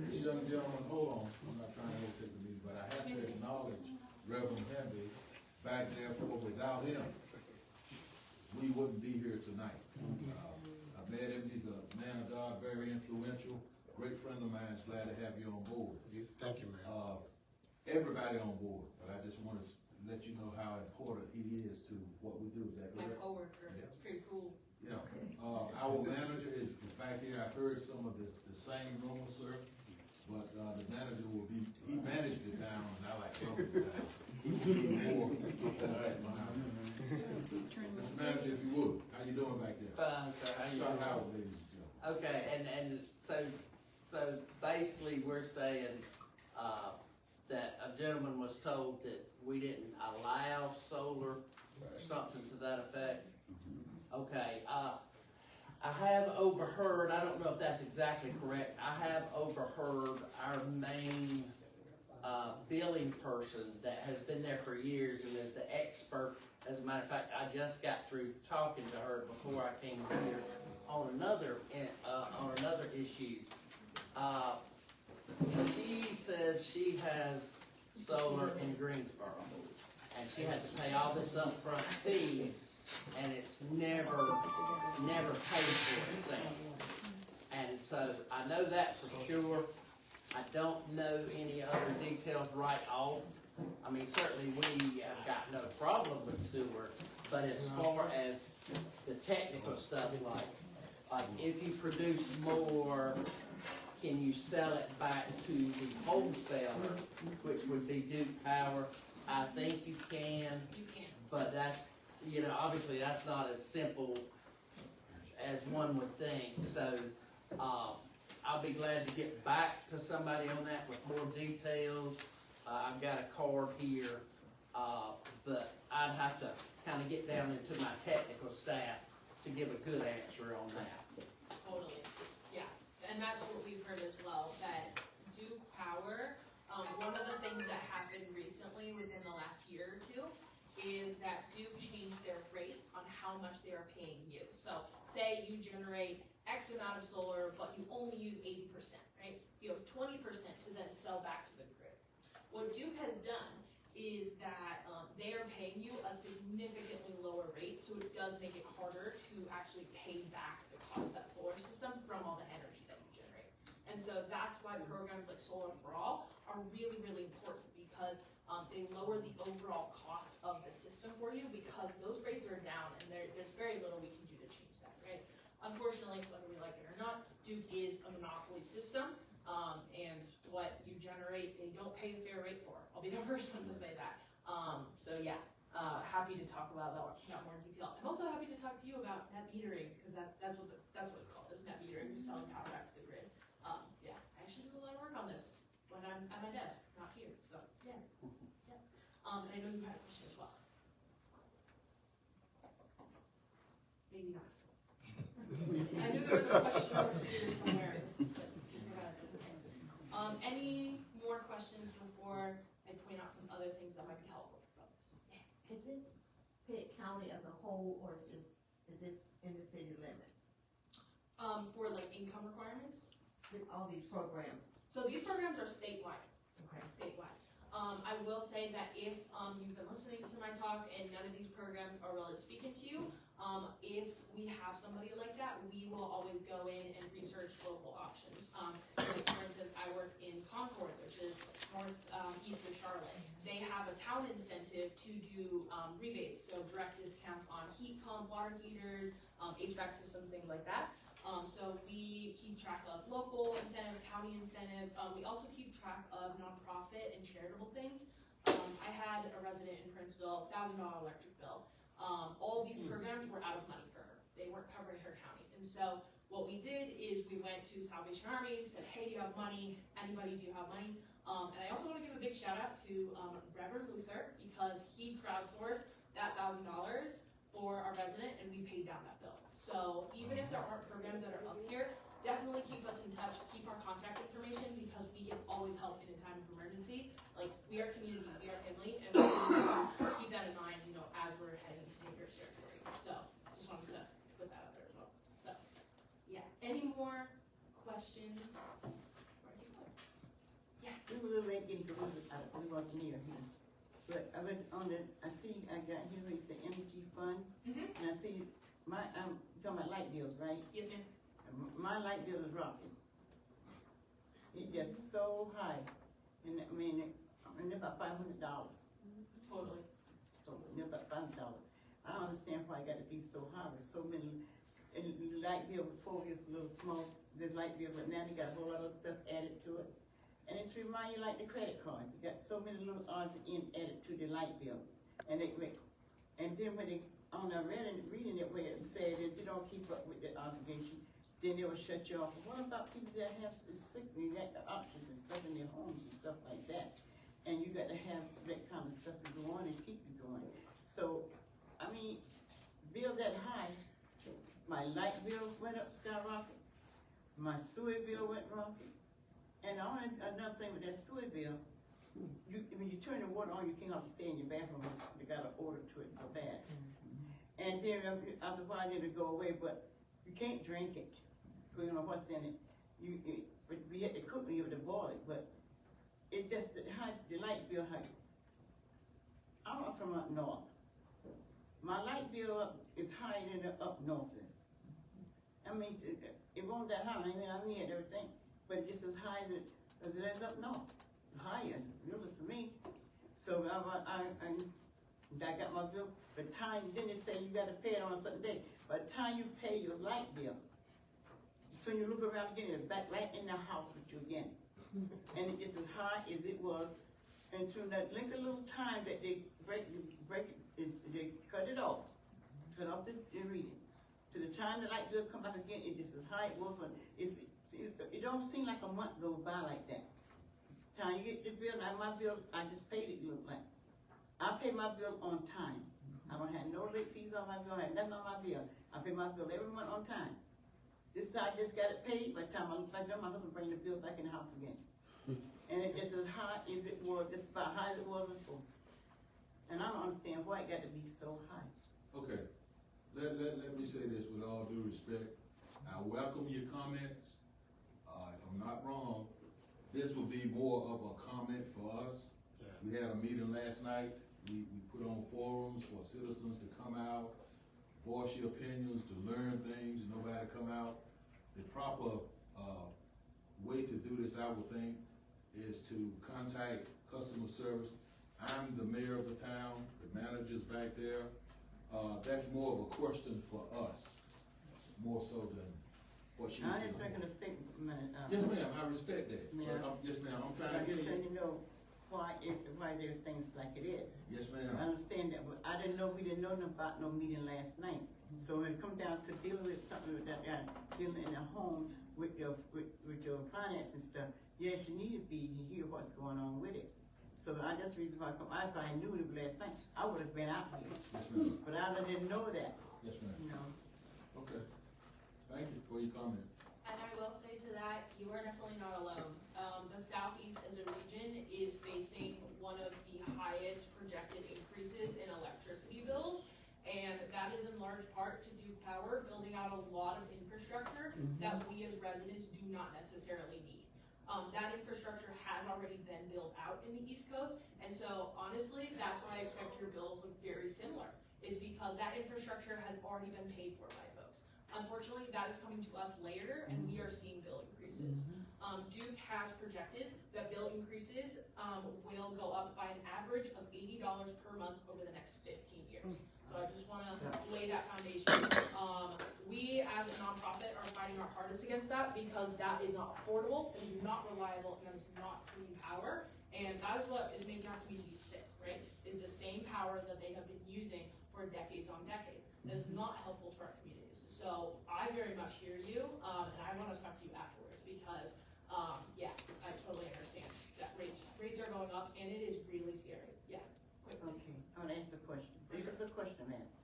This young gentleman, hold on, I'm not trying to overtake the meeting, but I have to acknowledge Reverend Henry back there, for without him, we wouldn't be here tonight. I met him, he's a man of God, very influential, great friend of mine, glad to have you on board. Thank you, man. Everybody on board, but I just want to let you know how important he is to what we do, is that My correct? coworker. Yeah. It's pretty cool. Yeah, our manager is back here, I heard some of the same rumors, sir, but, the manager will be, he managed it down, and I like trouble with that. He will be more up on that behind. Mr. Manager, if you would, how you doing back there? Fine, sir. How you Start doing? out, ladies and gentlemen. Okay, and so basically we're saying, that a gentleman was told that we didn't allow solar or something to that effect. Okay, I have overheard, I don't know if that's exactly correct, I have overheard our main billing person that has been there for years and is the expert. As a matter of fact, I just got through talking to her before I came here on another issue. She says she has solar in Greensboro, and she had to pay all this upfront fee, and it's never paid for itself. And so I know that for sure. I don't know any other details right off. I mean, certainly we have got no problem with sewer, but as far as the technical stuff, like if you produce more, can you sell it back to the wholesaler, which would be Duke Power? I think you can. You can. But that's, obviously that's not as simple as one would think. So, I'll be glad to get back to somebody on that with more details. I've got a card here, but I'd have to kind of get down into my technical staff to give a good answer on that. Totally, yeah, and that's what we've heard as well, that Duke Power, one of the things that happened recently within the last year or two is that Duke changed their rates on how much they are paying you. So say you generate X amount of solar, but you only use 80%, right? You have 20% to then sell back to the grid. What Duke has done is that they are paying you a significantly lower rate, so it does make it harder to actually pay back the cost of that solar system from all the energy that you generate. And so that's why programs like Solar for All are really, really important, because they lower the overall cost of the system for you, because those rates are down and there's very little we can do to change that, right? Unfortunately, whether we like it or not, Duke is a monopoly system, and what you generate, they don't pay a fair rate for. I'll be the first one to say that. So yeah, happy to talk about that more in detail. I'm also happy to talk to you about net metering, because that's what it's called, is net metering, just selling power back to the grid. Yeah, I actually do a lot of work on this when I'm at my desk, not here. So yeah, yeah. And I know you had a question as well. Maybe not. I knew there was a question over here somewhere, but I forgot it. It's okay. Any more questions before I point out some other things that might be helpful for others? Yeah. Is this Pitt County as a whole, or is this in the city limits? For like income requirements? With all these programs? So these programs are statewide. Okay. Statewide. I will say that if you've been listening to my talk and none of these programs are really speaking to you, if we have somebody like that, we will always go in and research local options. For instance, I work in Concord, which is northeast of Charlotte. They have a town incentive to do rebates, so direct discounts on heat pump, water heaters, HVAC systems, things like that. So we keep track of local incentives, county incentives. We also keep track of nonprofit and charitable things. I had a resident in Princeville, $1,000 electric bill. All these programs were out of money for her. They weren't covering her county. And so what we did is we went to Salvation Army, said, hey, do you have money? Anybody, do you have money? And I also want to give a big shout out to Reverend Luther, because he crowdsourced that $1,000 for our resident, and we paid down that bill. So even if there aren't programs that are up here, definitely keep us in touch, keep our contact information, because we can always help in a time of emergency. Like, we are community, we are family, and we keep that in mind, as we're heading into neighbors territory. So just wanted to put that out there as well. So yeah, any more questions? Yeah. We were a little late getting going, we wasn't here. But I was I see, I got here, it's the Energy Fund, and I see I'm talking about light bills, right? Yes, ma'am. My light bill is rocking. It gets so high, and I mean, and about $500. Totally. About $500. I don't understand why it got to be so high with so many. And the light bill before was a little small, the light bill, but now they got a whole lot of stuff added to it. And it's remind you like the credit card. They got so many little odds in added to the light bill, and then when they on the reading it where it said if you don't keep up with the obligation, then they will shut you off. What about people that have sick, they got the options and stuff in their homes and stuff like that? going and keep you going. So, I mean, bill that high, my light bill went up skyrocket, my sewer bill went rocket, and another thing with that sewer bill, when you turn the water on, you can't hardly stay in your bathroom, you got an odor to it so bad. And then after a while it'll go away, but you can't drink it, because you know what's in it. We had to cook when you have to boil it, but it just, the light bill, I'm from up north. My light bill is higher than the up north is. I mean, it won't that high, I mean everything, but it's as high as it is up north. Higher, really to me. So I got my bill, then they say you gotta pay it on a certain day. By the time you pay your light bill, so you look around again, it's back right in the house with you again. And it's as high as it was until that little time that they break it, they cut it off. Cut off the reading. To the time the light bill come back again, it's just as high it was when it don't seem like a month goes by like that. Time you get the bill, now my bill, I just paid it, look like. I pay my bill on time. I don't have no late fees on my bill, I have nothing on my bill. I pay my bill every month on time. This side just got it paid, by the time I look like that, my husband bring the bill back in the house again. And it's as high as it was, just about high as it was before. And I don't understand why it got to be so high. Okay, let me say this with all due respect. I welcome your comments. If I'm not wrong, this will be more of a comment for us. Yeah. We had a meeting last night. We put on forums for citizens to come out, voice your opinions, to learn things, nobody come out. The proper way to do this, I would think, is to contact customer service. I'm the mayor of the town, the manager's back there. That's more of a question for us, more so than what she's I'm just making a statement. Yes, ma'am, I respect that. Yeah. Yes, ma'am, I'm trying to I'm tell just you. saying, you know, why is everything's like it is. Yes, I ma'am. understand that, but we didn't know nothing about no meeting last night. So when it come down to dealing with something with that guy, dealing in a home with your finance and stuff, yes, you need to be hear what's going on with it. So I just reason why if I knew it last night, I would have been out here. Yes, ma'am. But I didn't know that. Yes, ma'am. You know. Okay. Thank you for your comment. And I will say to that, you are definitely not alone. The Southeast as a region is facing one of the highest projected increases in electricity bills. And that is in large part to Duke Power building out a lot of infrastructure that we as residents do not necessarily need. That infrastructure has already been built out in the East Coast. And so honestly, that's why I expect your bills look very similar, is because that infrastructure has already been paid for by folks. Unfortunately, that is coming to us later, and we are seeing bill increases. Duke has projected that bill increases will go up by an average of $80 per month over the next 15 years. So I just want to lay that foundation. We as a nonprofit are fighting our hardest against that because that is not affordable, it is not reliable, and that is not clean power. And that is what is making our communities sick, right? Is the same power that they have been using for decades on decades. That is not helpful to our communities. So I very much hear you, and I want to talk to you afterwards because, yeah, I totally understand that rates are going up, and it is really scary. Yeah, quickly. Okay, I want to ask a question. This is a question, Master.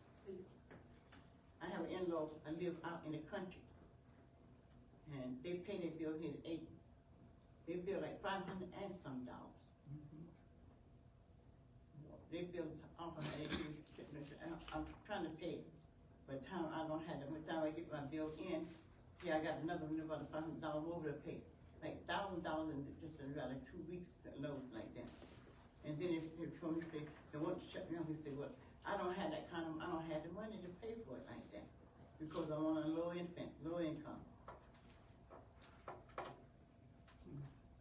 I have in-laws, I live out in the country, and they pay their bill here at Ayden. They bill like $500 and some dollars. They bill off of I'm trying to pay, but time I don't have the time I get my bill in, yeah, I got another one about $500 over to pay, like $1,000 in just about 2 weeks at Lowe's like that. And then they told me, say, they want to shut me down. He said, well, I don't have that kind of, I don't have the money to pay for it like that because I'm on a low income.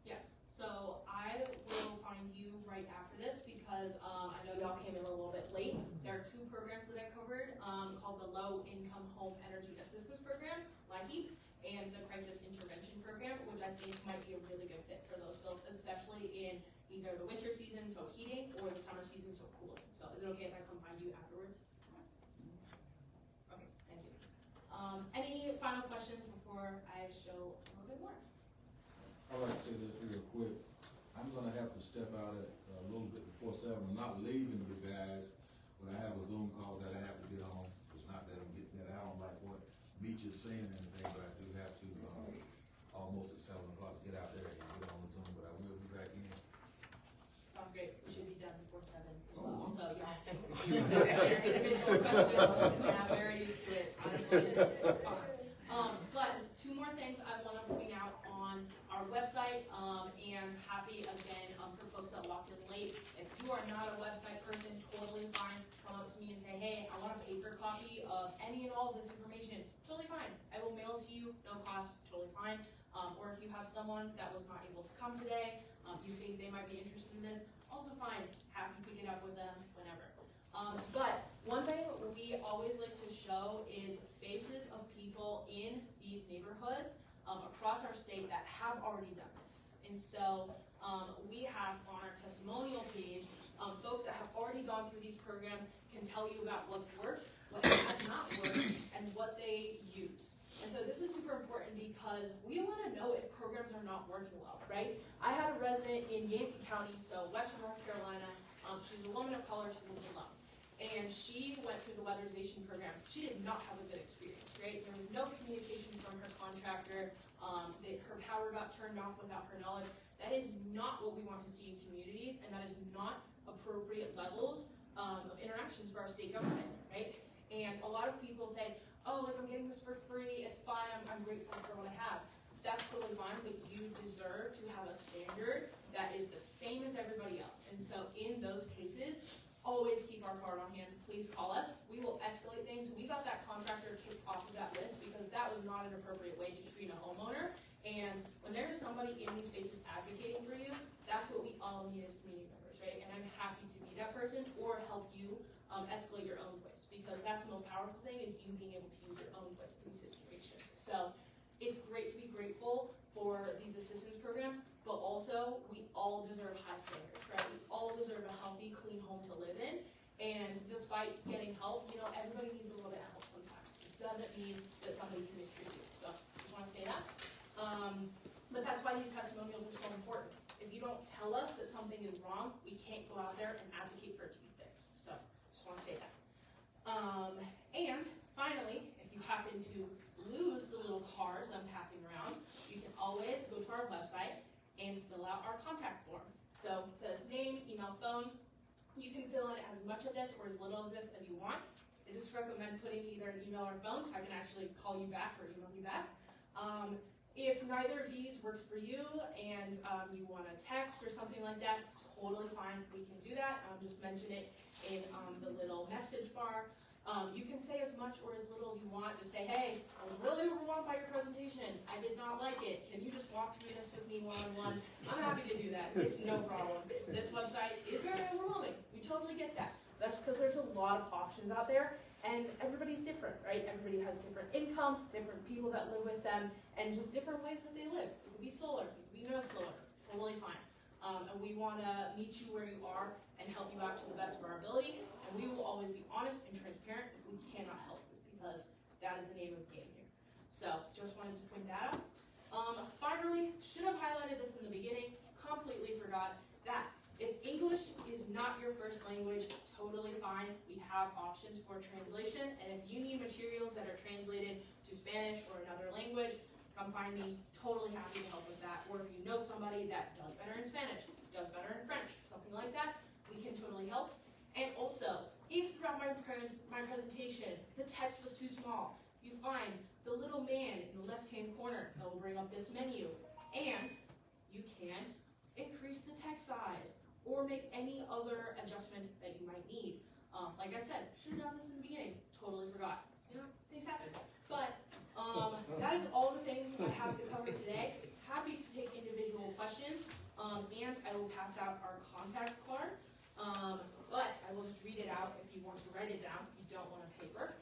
Yes, so I will find you right after this because I know y'all came in a little bit late. There are two programs that I covered called the Low Income Home Energy Assistance Program, LIHEAP, and the Crisis Intervention Program, which I think might be a really good fit for those bills, especially in either the winter season, so heating, or the summer season, so cooling. So is it okay if I come find you afterwards? Okay, thank you. Any final questions before I show a little bit more? I'd like to say this real quick. I'm gonna have to step out at a little bit before 7. I'm not leaving you guys, but I have a Zoom call that I have to get on. It's not that I'm getting that, I don't like what Meech is saying and anything, but I do have to, almost at 7 o'clock, get out there and get on the Zoom, but I will be back in. Sounds great, we should be done before 7 as well, so y'all. Individual questions, yeah, very used to it, honestly, it's fine. But 2 more things I wanna point out on our website, and happy again, for folks that walked in late. If you are not a website person, totally fine, come up to me and say, hey, I want a paper copy of any and all of this information, totally fine. I will mail it to you, no cost, totally fine. Or if you have someone that was not able to come today, you think they might be interested in this, also fine, happy to get up with them whenever. But one thing we always like to show is faces of people in these neighborhoods across our state that have already done this. And so we have on our testimonial page, folks that have already gone through these programs can tell you about what's worked, what has not worked, and what they use. And so this is super important because we want to know if programs are not working well, right? I had a resident in Yancey County, so Western North Carolina. She's a woman of color, she lives alone. And she went through the weatherization program. She did not have a good experience, right? There was no communication from her contractor. Her power got turned off without her knowledge. That is not what we want to see in communities, and that is not appropriate levels of interactions for our state government, right? And a lot of people say, oh, if I'm getting this for free, it's fine, I'm grateful for what I have. That's totally fine, but you deserve to have a standard that is the same as everybody else. And so in those cases, always keep our card on hand. Please call us. We will escalate things. We got that contractor kicked off of that list because that was not an appropriate way to treat a homeowner. And when there is somebody in these spaces advocating for you, that's what we all need as community members, right? And I'm happy to be that person or help you escalate your own voice, because that's the most powerful thing, is you being able to use your own voice in these situations. So it's great to be grateful for these assistance programs, but also we all deserve high standards, right? We all deserve a healthy, clean home to live in. And despite getting help, everybody needs a little bit of help sometimes. It doesn't mean that somebody can mistreat you. So just want to say that. But that's why these testimonials are so important. If you don't tell us that something is wrong, we can't go out there and advocate for it to be fixed. So just want to say that. And finally, if you happen to lose the little cards I'm passing around, you can always go to our website and fill out our contact form. So it says name, email, phone. You can fill in as much of this or as little of this as you want. I just recommend putting either an email or phone so I can actually call you back or email you back. If neither of these works for you and you want to text or something like that, totally fine, we can do that. Just mention it in the little message bar. You can say as much or as little as you want. Just say, hey, I was really overwhelmed by your presentation. I did not like it. Can you just walk through this with me one-on-one? I'm happy to do that. It's no problem. This website is very overwhelming. We totally get that. That's because there's a lot of options out there, and everybody's different, right? Everybody has different income, different people that live with them, and just different ways that they live. It could be solar, it could be no solar, totally fine. And we want to meet you where you are and help you out to the best of our ability. And we will always be honest and transparent if we cannot help you, because that is the name of the game here. So just wanted to point that out. Finally, should have highlighted this in the beginning, completely forgot that if English is not your first language, totally fine. We have options for translation, and if you need materials that are translated to Spanish or another language, come find me. Totally happy to help with that. Or if you know somebody that does better in Spanish, does better in French, something like that, we can totally help. And also, if throughout my presentation the text was too small, you find the little man in the left-hand corner that will bring up this menu, and you can increase the text size or make any other adjustment that you might need. Like I said, should have done this in the beginning, totally forgot. Things happen. But that is all the things I have to cover today. Happy to take individual questions, and I will pass out our contact card. But I will just read it out if you want to write it down, if you don't want a paper.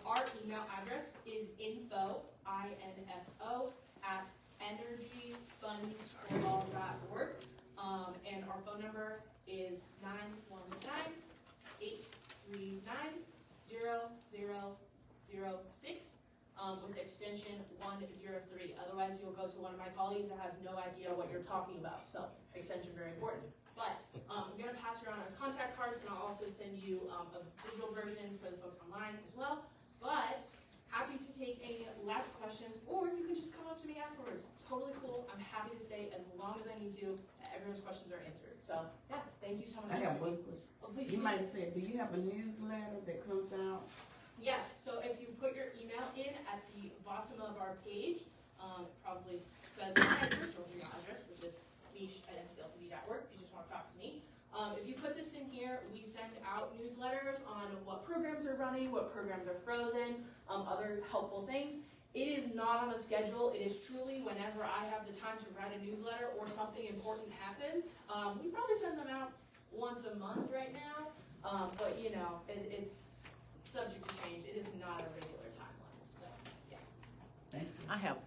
Our email address is info, I-N-F-O, @energyfunds.org. And our phone number is 919-839-0006, with extension 1 if you're a 3. Otherwise, you'll go to one of my colleagues that has no idea what you're talking about. So, extension very important. But I'm gonna pass around our contact cards, and I'll also send you a digital version for the folks online as well. But happy to take any last questions, or you can just come up to me afterwards. Totally cool. I'm happy to stay as long as I need to. Everyone's questions are answered. So yeah, thank you so much. I got one question. Oh, please. You might have said, do you have a newsletter that comes out? Yes, so if you put your email in at the bottom of our page, it probably says my address or your address, which is meech@ncltv.org, if you just want to talk to me. If you put this in here, we send out newsletters on what programs are running, what programs are frozen, other helpful things. It is not on a schedule. It is truly whenever I have the time to write a newsletter or something important happens. We probably send them out once a month right now, but you know, it's subject to change. It is not a regular timeline, so yeah. Thank you. I have,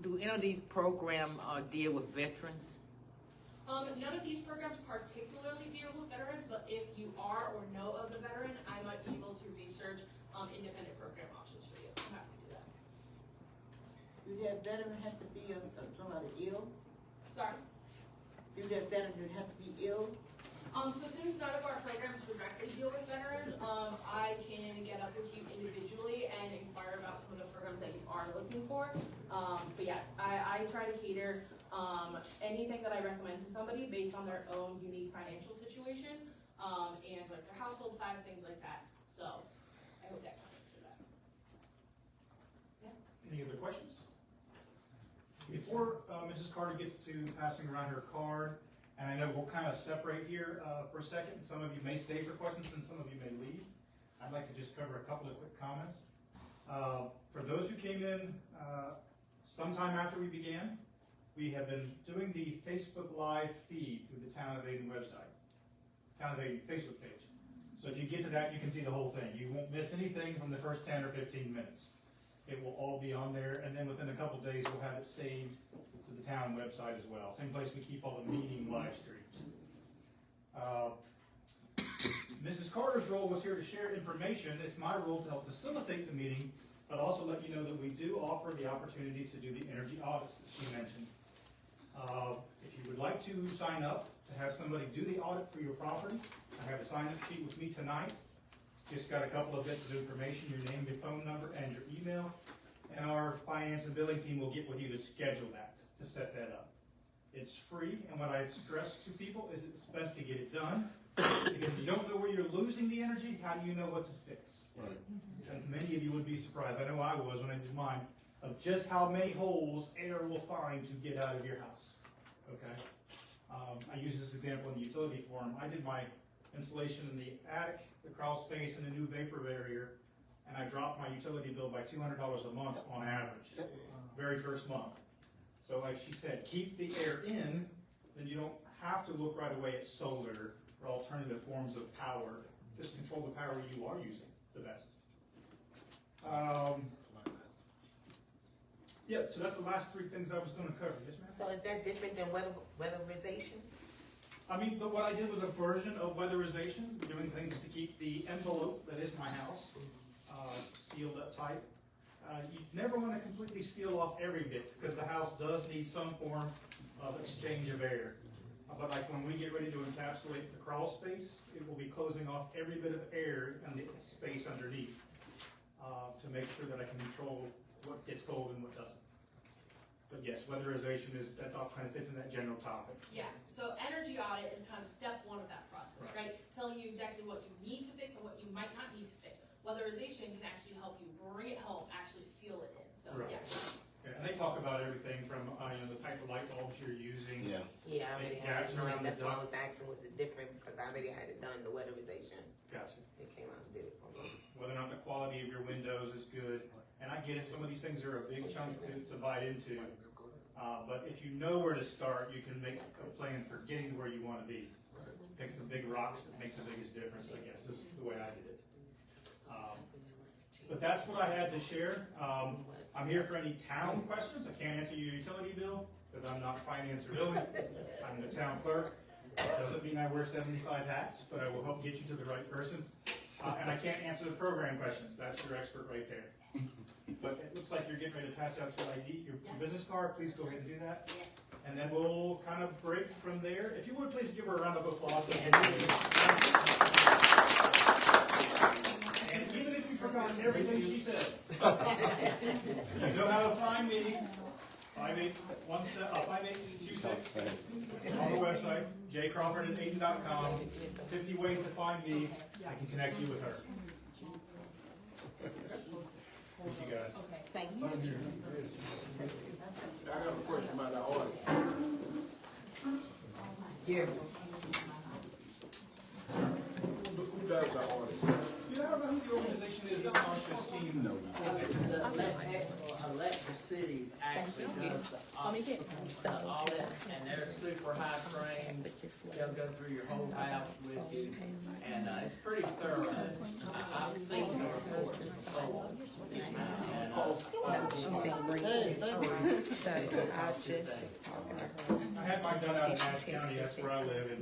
do any of these programs deal with veterans? None of these programs particularly deal with veterans, but if you are or know of the veteran, I might be able to research independent program options for you. I'm happy to do that. Do that veteran have to be somebody ill? Sorry? Do that veteran have to be ill? So since none of our programs directly deal with veterans, I can get up with you individually and inquire about some of the programs that you are looking for. But yeah, I try to cater anything that I recommend to somebody based on their own unique financial situation, and like their household size, things like that. So I hope that can answer that. Yeah. Any other questions? Before Mrs. Carter gets to passing around her card, and I know we'll kind of separate here for a second. Some of you may stay for questions and some of you may leave. I'd like to just cover a couple of quick comments. For those who came in sometime after we began, we have been doing the Facebook Live feed through the Town of Ayden website, Town of Ayden Facebook page. So if you get to that, you can see the whole thing. You won't miss anything from the first 10 or 15 minutes. It will all be on there, and then within a couple days, we'll have it saved to the town website as well. Same place we keep all the meeting live streams. Mrs. Carter's role was here to share information. It's my role to help facilitate the meeting, but also let you know that we do offer the opportunity to do the energy audits that she mentioned. If you would like to sign up to have somebody do the audit for your property, I have a sign-up sheet with me tonight. It's just got a couple of bits of information, your name, your phone number, and your email. And our finance and billing team will get with you to schedule that, to set that up. It's free, and what I stress to people is it's best to get it done. Because if you don't know where you're losing the energy, how do you know what to fix? Right. And many of you would be surprised, I know I was when I did mine, of just how many holes air will find to get out of your house. Okay? I use this example in the utility forum. I did my installation in the attic, the crawl space, and a new vapor barrier, and I dropped my utility bill by $200 a month on average, very first month. So like she said, keep the air in, then you don't have to look right away at solar or alternative forms of power. Just control the power you are using the best. Yeah, so that's the last three things I was going to cover. Yes, ma'am? So is that different than weatherization? I mean, but what I did was a version of weatherization, doing things to keep the envelope that is my house sealed up tight. You never want to completely seal off every bit because the house does need some form of exchange of air. But like when we get ready to encapsulate the crawl space, it will be closing off every bit of air and the space underneath to make sure that I can control what gets cold and what doesn't. But yes, weatherization that all kind of fits in that general topic. Yeah, so energy audit is kind of step one of that process, right? Telling you exactly what you need to fix and what you might not need to fix. Weatherization can actually help you bring it home, actually seal it in, so Right. Yeah, and they talk about everything from the type of light bulbs you're using. Yeah, I already had Gaps it done. around the That's why I duct. was asking, was it different? Because I already had it done, the weatherization. Gotcha. It came out and did it for me. Whether or not the quality of your windows is good. And I get it, some of these things are a big chunk to bite into. But if you know where to start, you can make a plan for getting where you want to be. Pick the big rocks that make the biggest difference, I guess, is the way I did it. But that's what I had to share. I'm here for any town questions. I can't answer your utility bill because I'm not finance or billing. I'm the town clerk. Doesn't mean I wear 75 hats, but I will help get you to the right person. And I can't answer the program questions. That's your expert right there. But it looks like you're getting ready to pass out your ID, your business card, please go ahead and do that. And then we'll kind of break from there. If you would, please give her a round of applause. And even if you've forgotten everything she said, you know how to find me, 5826 on the website, jcrawford@ayden.com. 50 ways to find me. I can connect you with her. Thank you, guys. Thank you. I have a question about the audit. Jerry. Who does the audit? See, I don't know who the organization is that launched this team. The electric cities actually does the audit, and they're super high trained. They'll go through your whole house with you, and it's pretty thorough. I've seen the reports before. She's in green. So I just was talking to her. I had mine done out in Nash County, that's where I live, and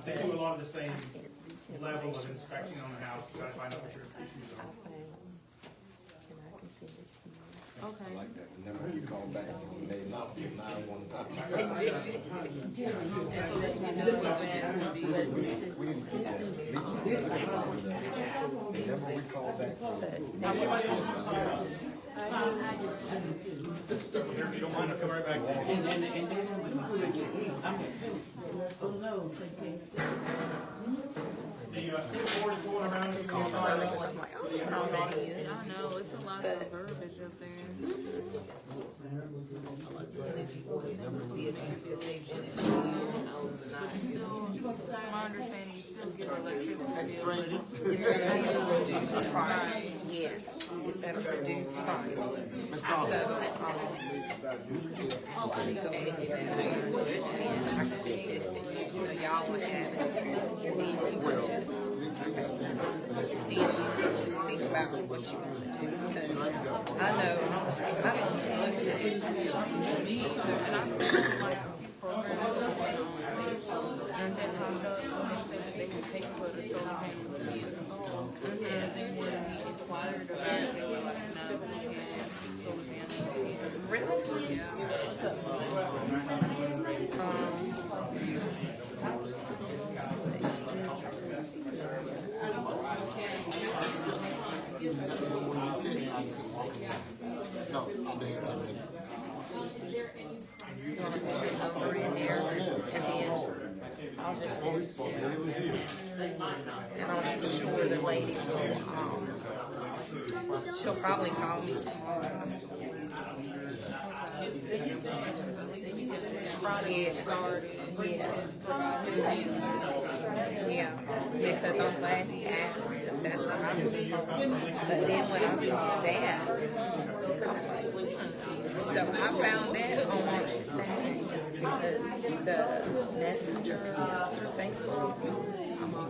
they do a lot of the same level of inspection on the house, to try to find out what your issues are. And I can send it to you. I like that. And then when you call back, they not be 911. But this is. Whenever we call back. Anybody else want to sign up? Start with her, if you don't mind, I'll come right back to you. Oh, no, they can't see. The board is going around. Just send it over because I'm like, I don't know what that is. I know, it's a lot of verbiage up there. My understanding, you still get our electricity. It's gonna be at a reduced price. Yes, it's at a reduced price. So, you go ahead and I can just send it to you, so y'all will have it. And then you can just think about what you want to do, because I know, I don't look at it. And I feel like programs that they and then popped up, and they said that they could pay for the solar panels to be installed. And then when we inquired about it, they were like, no, we can't have solar panels. Really? Yeah. No, they ain't taking it. You want to put your number in there, and then I'll just send it to you. And I'm sure the lady will, she'll probably call me tomorrow. Yeah, because I'm glad he asked, because that's what I was told. But then when I saw that, I was like, so I found that on Saturday, because the messenger through Facebook, I'm on